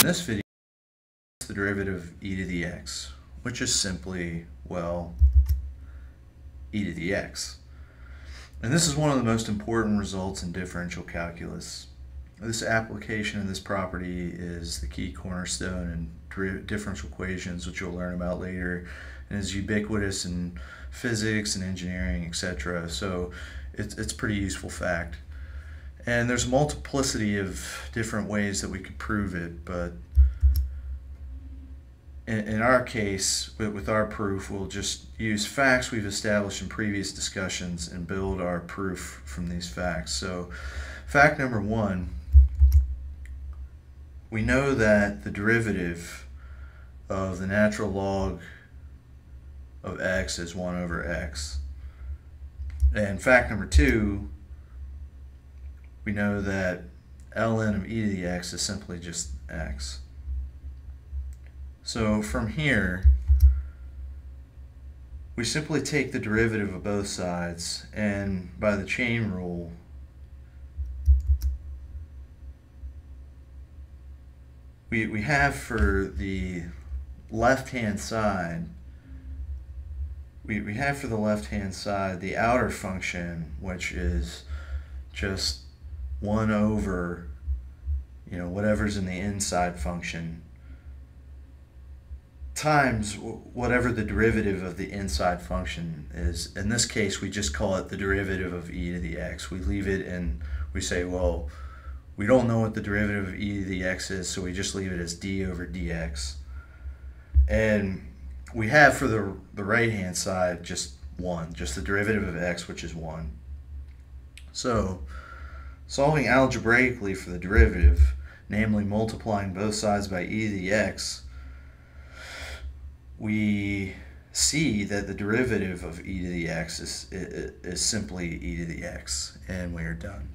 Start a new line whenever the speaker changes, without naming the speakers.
In this video, the derivative of e to the x, which is simply, well, e to the x. And this is one of the most important results in differential calculus. This application of this property is the key cornerstone in differential equations, which you'll learn about later, and is ubiquitous in physics and engineering, etc. So it's a pretty useful fact. And there's a multiplicity of different ways that we could prove it, but in our case, with our proof, we'll just use facts we've established in previous discussions and build our proof from these facts. So, fact number one, we know that the derivative of the natural log of x is 1 over x. And fact number two, we know that ln of e to the x is simply just x. So from here, we simply take the derivative of both sides, and by the chain rule, we have for the left-hand side, we have for the left-hand side the outer function, which is just 1 over, whatever's in the inside function, times whatever the derivative of the inside function is. In this case, we just call it the derivative of e to the x. We leave it and we say, well, we don't know what the derivative of e to the x is, so we just leave it as d over dx. And we have for the right-hand side just 1, just the derivative of x, which is 1. So, solving algebraically for the derivative, namely multiplying both sides by e to the x, we see that the derivative of e to the x is simply e to the x, and we are done.